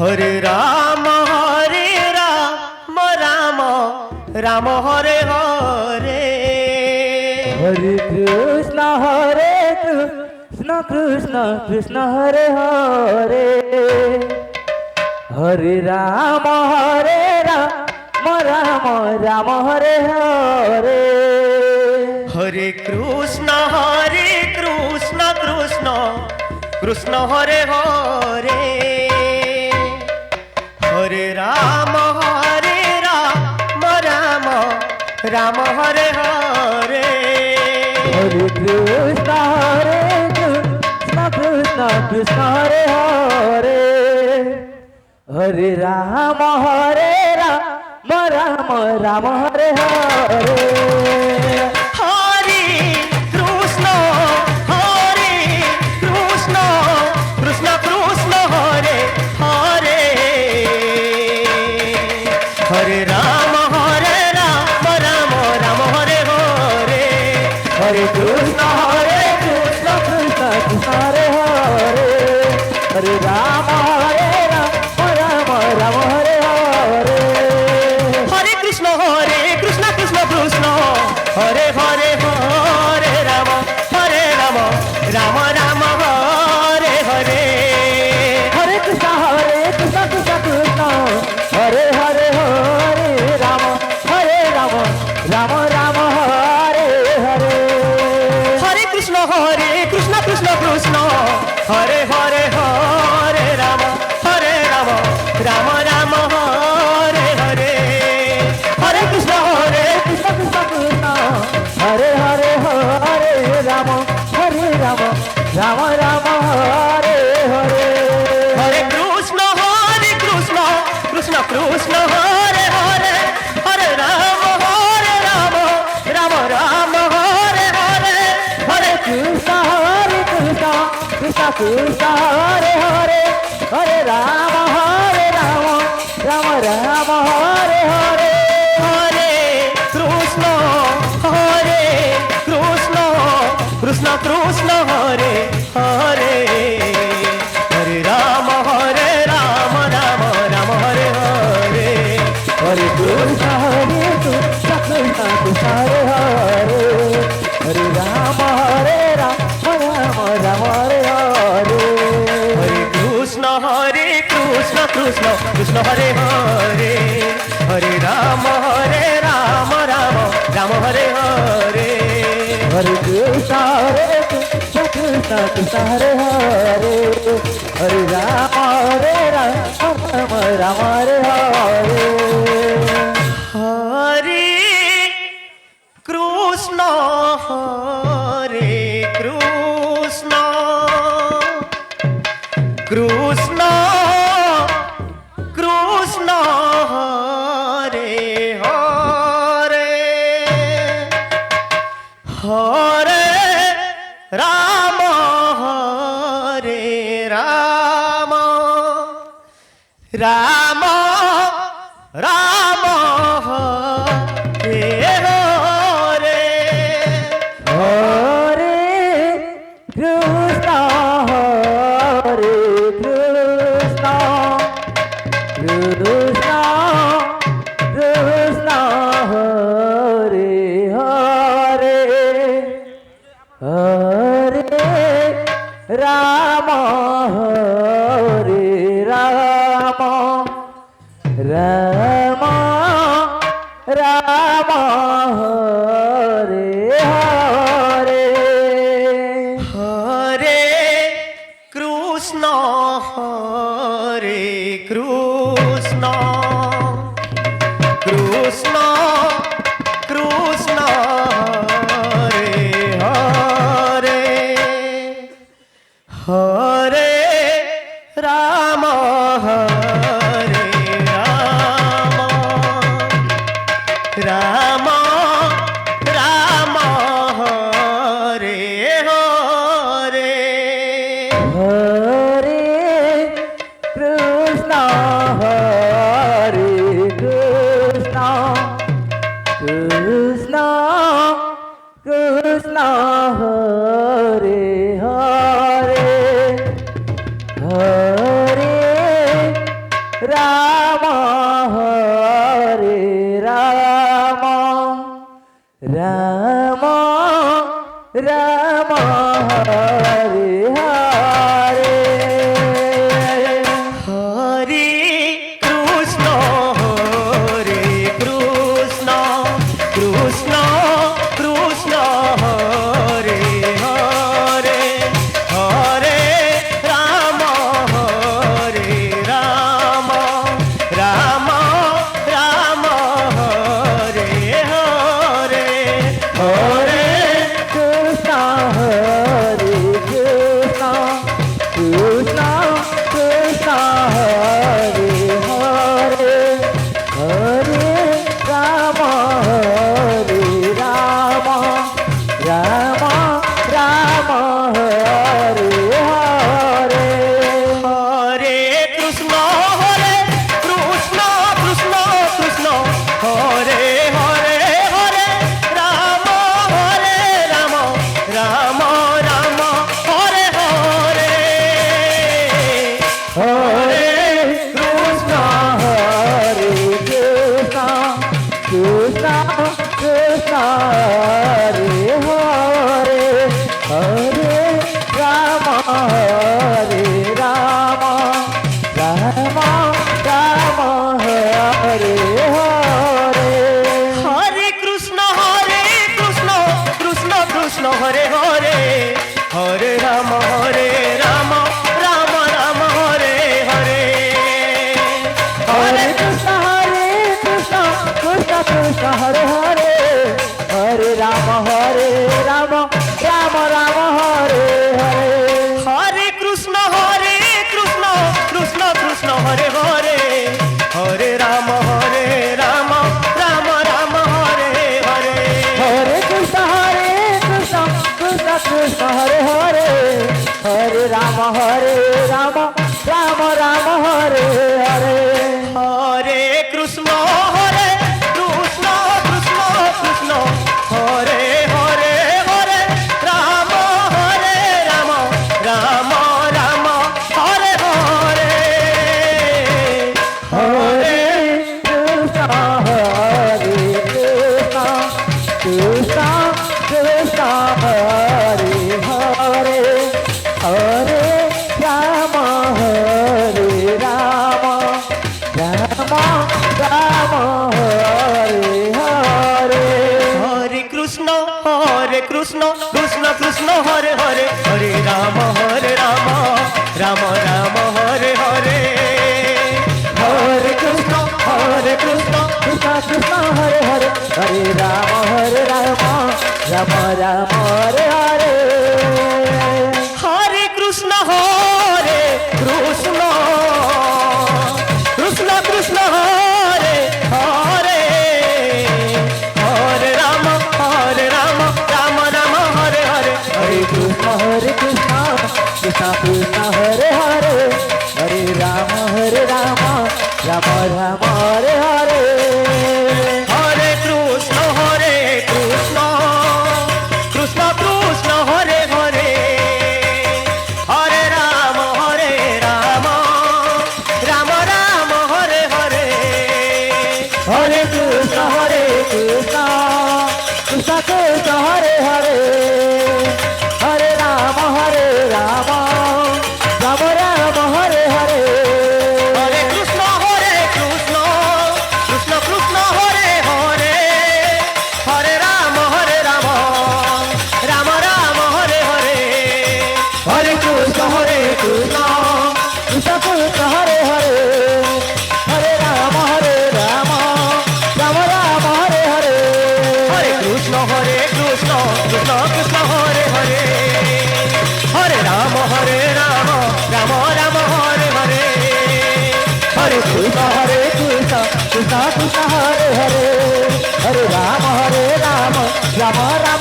Hare Ram Ram Ram Hare Hare. Hare Krishna Krishna Krishna Hare Hare. Hare Ram Ram Ram Hare Hare. Hare Krishna Krishna Krishna Hare Hare. Hare Ram Ram Ram Hare Hare. Hare Krishna Krishna Krishna Hare Hare. Hare Ram Ram Ram Hare Hare. Hare Krishna Krishna Krishna Krishna Hare Hare. Hare Ram Ram Ram Hare Hare. Hare Krishna Krishna Krishna Hare Hare. Hare Ram Ram Ram Hare Hare. Hare Krishna Krishna Krishna Hare Hare Hare Ram Ram Ram Hare Hare. Hare Krishna Krishna Krishna Hare Hare Hare Ram Ram Ram Hare Hare. Hare Krishna Krishna Krishna Hare Hare Hare Ram Ram Ram Hare Hare. Hare Krishna Krishna Krishna Krishna Hare Hare Hare Ram Ram Ram Hare Hare. Hare Krishna Krishna Krishna Hare Hare. Hare Ram Ram Ram Hare Hare. Hare Krishna Krishna Krishna Krishna Hare Hare. Hare Ram Ram Ram Hare Hare. Hare Krishna Krishna Krishna Hare Hare. Hare Ram Ram Ram Hare Hare. Hare Krishna Krishna Krishna Hare Hare. Hare Ram Ram Ram Hare Hare. Hare Krishna Krishna Krishna Hare Hare. Hare Ram Ram Ram Hare Hare. Hare Krishna Krishna Krishna Hare Hare. Hare Ram Ram Hare Hare. Hare Krishna Krishna Krishna Hare Hare. Hare Ram Ram Ram Ram Hare Hare. Hare Krishna Krishna Krishna Hare Hare. Hare Ram Ram Ram Ram Hare Hare. Hare Krishna Krishna Krishna Krishna Hare Hare. Hare Ram Ram Ram Hare Hare. Hare Krishna Krishna Krishna Krishna Hare Hare. Hare Ram Hare Ram Ram Ram Hare Hare Hare Krishna Krishna Krishna Hare Hare Hare Ram Ram Ram Hare Hare Hare Krishna Hare Krishna Krishna Krishna Hare Hare Hare Ram Hare Ram Ram Ram Hare Hare Hare Krishna Krishna Krishna Hare Hare Hare Ram Ram Ram Hare Hare Hare Krishna Hare Krishna Krishna Krishna Hare Hare Hare Ram Hare Ram Ram Ram Hare Hare Hare Krishna Krishna Krishna Hare Hare Hare Ram Ram Ram Hare Hare Hare Krishna Krishna Krishna Hare Hare Hare Ram Ram Ram Hare Hare Hare Krishna Krishna Krishna Hare Hare Hare Ram Ram Ram Hare Hare Hare Krishna Krishna Krishna Hare Hare Hare Ram Ram Ram Hare Hare Hare Krishna Krishna Krishna Hare Hare Hare Ram Ram Hare Hare Hare Krishna Hare Krishna Krishna Krishna Hare Hare Hare Ram Ram Ram Hare Hare Hare Krishna Krishna Krishna Hare Hare Hare Ram Ram Ram Hare Hare Hare Krishna Krishna Krishna Hare Hare Hare Ram Ram Ram Hare Hare Hare Krishna Krishna Krishna Hare Hare Hare Ram Ram Hare Hare Hare Krishna Krishna Krishna Hare Hare Hare Ram Ram Ram Hare Hare Hare Krishna Krishna Krishna Hare Hare Hare Ram Ram Hare Hare Hare Krishna Krishna Krishna Hare Hare Hare Ram Ram Ram Hare Hare Hare Krishna Krishna Krishna Hare Hare Hare Ram Ram Ram Hare Hare Hare Krishna Krishna Krishna Hare Hare Hare Ram Ram Ram Hare Hare Hare Krishna Krishna Krishna Hare Hare Hare Ram Ram Hare Hare Hare Krishna Krishna Krishna Hare Hare Hare Ram Ram Ram